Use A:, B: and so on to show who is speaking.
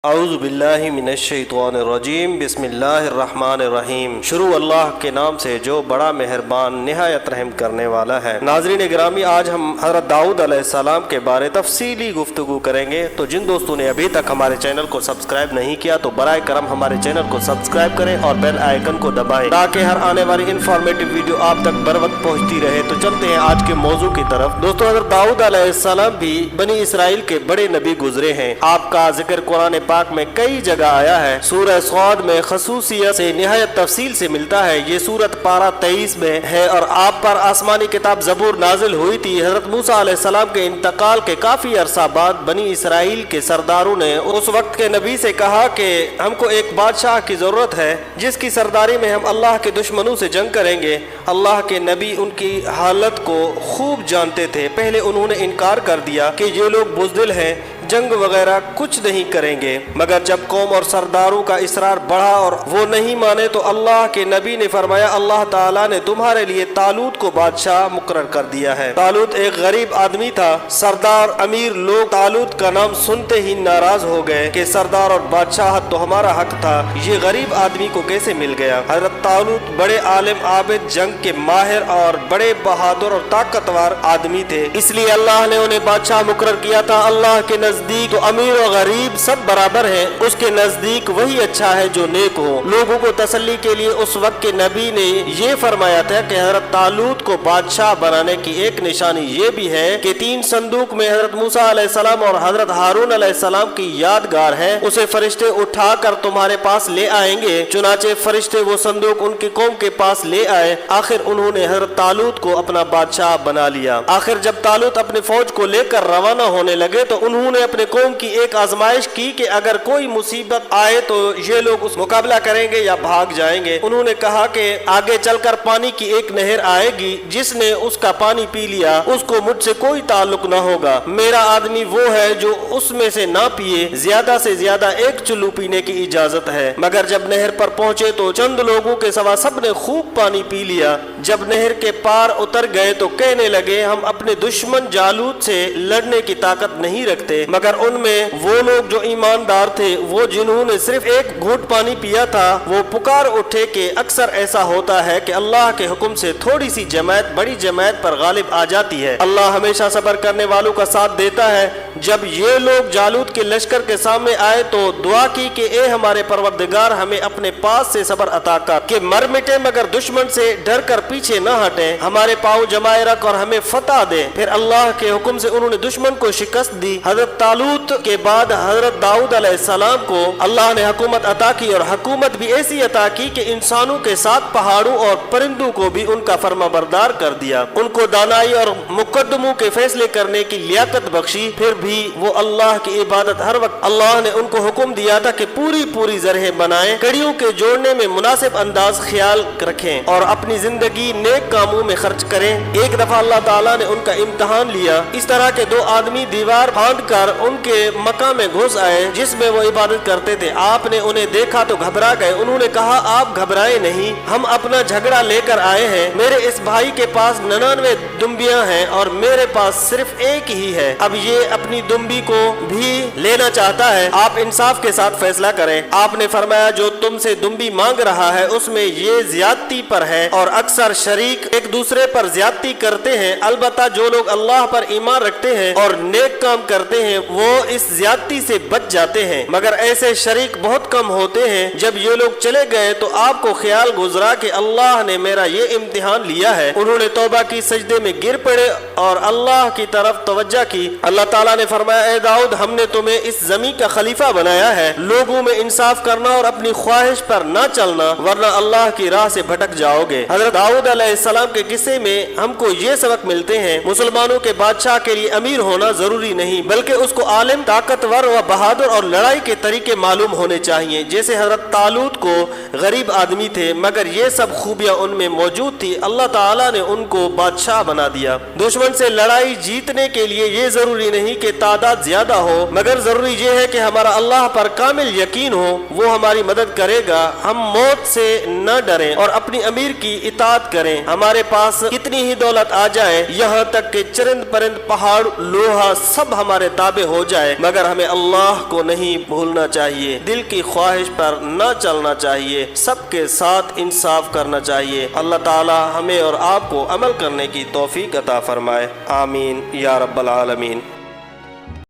A: اعوذ باللہ من الشیطان الرجیم بسم اللہ الرحمن الرحیم شروع اللہ کے نام سے جو بڑا مہربان نہایت رحم کرنے والا ہے۔ ناظرین گرامی، آج ہم حضرت داؤد علیہ السلام کے بارے تفصیلی گفتگو کریں گے، تو جن دوستوں نے ابھی تک ہمارے چینل کو سبسکرائب نہیں کیا تو برائے کرم ہمارے چینل کو سبسکرائب کریں اور بیل آئیکن کو دبائیں تاکہ ہر آنے والی انفارمیٹو ویڈیو آپ تک بر وقت پہنچتی رہے۔ تو چلتے ہیں آج کے موضوع کی طرف۔ دوستو، حضرت داؤد علیہ السلام بھی بنی اسرائیل کے بڑے نبی گزرے ہیں۔ آپ کا ذکر قرآن پاک میں کئی جگہ آیا ہے۔ سورہ صاد میں خصوصیت سے نہایت تفصیل سے ملتا ہے۔ یہ سورت پارہ 23 میں ہے اور آپ پر آسمانی کتاب زبور نازل ہوئی تھی۔ حضرت موسیٰ علیہ السلام کے انتقال کے کافی عرصہ بعد بنی اسرائیل کے سرداروں نے اس وقت کے نبی سے کہا کہ ہم کو ایک بادشاہ کی ضرورت ہے جس کی سرداری میں ہم اللہ کے دشمنوں سے جنگ کریں گے۔ اللہ کے نبی ان کی حالت کو خوب جانتے تھے۔ پہلے انہوں نے انکار کر دیا کہ یہ لوگ بزدل ہیں، جنگ وغیرہ کچھ نہیں کریں گے، مگر جب قوم اور سرداروں کا اصرار بڑھا اور وہ نہیں مانے تو اللہ کے نبی نے فرمایا اللہ تعالیٰ نے تمہارے لیے طالوت کو بادشاہ مقرر کر دیا ہے۔ طالوت ایک غریب آدمی تھا۔ سردار امیر لوگ طالوت کا نام سنتے ہی ناراض ہو گئے کہ سردار اور بادشاہت تو ہمارا حق تھا، یہ غریب آدمی کو کیسے مل گیا؟ حضرت طالوت بڑے عالم، عابد، جنگ کے ماہر اور بڑے بہادر اور طاقتور آدمی تھے، اس لیے اللہ نے انہیں بادشاہ مقرر کیا تھا۔ اللہ کے نزدیک تو امیر و غریب سب برابر ہیں، اس کے نزدیک وہی اچھا ہے جو نیک ہو۔ لوگوں کو تسلی کے لیے اس وقت کے نبی نے یہ فرمایا تھا کہ حضرت طالوت کو بادشاہ بنانے کی ایک نشانی یہ بھی ہے کہ 3 صندوق میں حضرت موسیٰ علیہ السلام اور حضرت ہارون علیہ السلام کی یادگار ہے، اسے فرشتے اٹھا کر تمہارے پاس لے آئیں گے۔ چنانچہ فرشتے وہ صندوق ان کی قوم کے پاس لے آئے۔ آخر انہوں نے حضرت طالوت کو اپنا بادشاہ بنا لیا۔ آخر جب طالوت اپنے فوج کو لے کر روانہ ہونے لگے تو انہوں نے اپنے قوم کی ایک آزمائش کی کہ اگر کوئی مصیبت آئے تو یہ لوگ اس مقابلہ کریں گے یا بھاگ جائیں گے۔ انہوں نے کہا کہ آگے چل کر پانی کی ایک نہر آئے گی، جس نے اس کا پانی پی لیا اس کو مجھ سے کوئی تعلق نہ ہوگا۔ میرا آدمی وہ ہے جو اس میں سے نہ پیے، زیادہ سے زیادہ 1 چلو پینے کی اجازت ہے۔ مگر جب نہر پر پہنچے تو چند لوگوں کے سوا سب نے خوب پانی پی لیا۔ جب نہر کے پار اتر گئے تو کہنے لگے ہم اپنے دشمن جالوت سے لڑنے کی طاقت نہیں رکھتے، مگر ان میں وہ لوگ جو ایماندار تھے، وہ جنہوں نے صرف 1 گھونٹ پانی پیا تھا، وہ پکار اٹھے کہ اکثر ایسا ہوتا ہے کہ اللہ کے حکم سے تھوڑی سی جماعت بڑی جماعت پر غالب آ جاتی ہے۔ اللہ ہمیشہ صبر کرنے والوں کا ساتھ دیتا ہے۔ جب یہ لوگ جالوت کے لشکر کے سامنے آئے تو دعا کی کہ اے ہمارے پروردگار ہمیں اپنے پاس سے صبر عطا کر کہ مر مٹے مگر دشمن سے ڈر کر پیچھے نہ ہٹیں، ہمارے پاؤں جمائے رکھ اور ہمیں فتح دے۔ پھر اللہ کے حکم سے انہوں نے دشمن کو شکست دی۔ حضرت طالوت کے بعد حضرت داؤد علیہ السلام کو اللہ نے حکومت عطا کی، اور حکومت بھی ایسی عطا کی کہ انسانوں کے ساتھ پہاڑوں اور پرندوں کو بھی ان کا فرما بردار کر دیا۔ ان کو دانائی اور مقدموں کے فیصلے کرنے کی لیاقت بخشی۔ پھر بھی وہ اللہ کی عبادت ہر وقت اللہ نے ان کو حکم دیا تھا کہ پوری زرہیں بنائیں، کڑیوں کے جوڑنے میں مناسب انداز خیال رکھیں اور اپنی زندگی نیک کاموں میں خرچ کریں۔ ایک دفعہ اللہ تعالیٰ نے ان کا امتحان لیا۔ اس طرح کے 2 آدمی دیوار پھاند کر ان کے مکہ میں گھس آئے جس میں وہ عبادت کرتے تھے۔ آپ نے انہیں دیکھا تو گھبرا گئے۔ انہوں نے کہا آپ گھبرائے نہیں، ہم اپنا جھگڑا لے کر آئے ہیں۔ میرے اس بھائی کے پاس 99 دمبیاں ہیں اور میرے پاس صرف 1 ہی ہے، اب یہ اپنی دمبی کو بھی لینا چاہتا ہے، آپ انصاف کے ساتھ فیصلہ کریں۔ آپ نے فرمایا جو تم سے دمبی مانگ رہا ہے اس میں یہ زیادتی پر ہے، اور اکثر شریک ایک دوسرے پر زیادتی کرتے ہیں، البتہ جو لوگ اللہ پر ایمان رکھتے ہیں اور نیک کام کرتے ہیں وہ اس زیادتی سے بچ جاتے ہیں، مگر ایسے شریک بہت کم ہوتے ہیں۔ جب یہ لوگ چلے گئے تو آپ کو خیال گزرا کہ اللہ نے میرا یہ امتحان لیا ہے۔ انہوں نے توبہ کی، سجدے میں گر پڑے اور اللہ کی طرف توجہ کی۔ اللہ تعالیٰ نے فرمایا اے داؤد ہم نے تمہیں اس زمین کا خلیفہ بنایا ہے، لوگوں میں انصاف کرنا اور اپنی خواہش پر نہ چلنا ورنہ اللہ کی راہ سے بھٹک جاؤ گے۔ حضرت داؤد علیہ السلام کے قصے میں ہم کو یہ سبق ملتے ہیں مسلمانوں کے بادشاہ کے لیے امیر ہونا ضروری نہیں، بلکہ اس کو عالم، طاقتور و بہادر اور لڑائی کے طریقے معلوم ہونے چاہیے۔ جیسے حضرت طالوت کو غریب آدمی تھے مگر یہ سب خوبیاں ان میں موجود تھی، اللہ تعالیٰ نے ان کو بادشاہ بنا دیا۔ دشمن سے لڑائی جیتنے کے لیے یہ ضروری نہیں کہ تعداد زیادہ ہو، مگر ضروری یہ ہے کہ ہمارا اللہ پر کامل یقین ہو، وہ ہماری مدد کرے گا۔ ہم موت سے نہ ڈریں اور اپنی امیر کی اطاعت کریں، ہمارے پاس کتنی ہی دولت آ جائے، یہاں تک کہ چرند پرند، پہاڑ، لوہا سب ہمارے تابع تابع ہو جائے، مگر ہمیں اللہ کو نہیں بھولنا چاہیے، دل کی خواہش پر نہ چلنا چاہیے، سب کے ساتھ انصاف کرنا چاہیے۔ اللہ تعالی ہمیں اور آپ کو عمل کرنے کی توفیق عطا فرمائے، آمین یا رب العالمین۔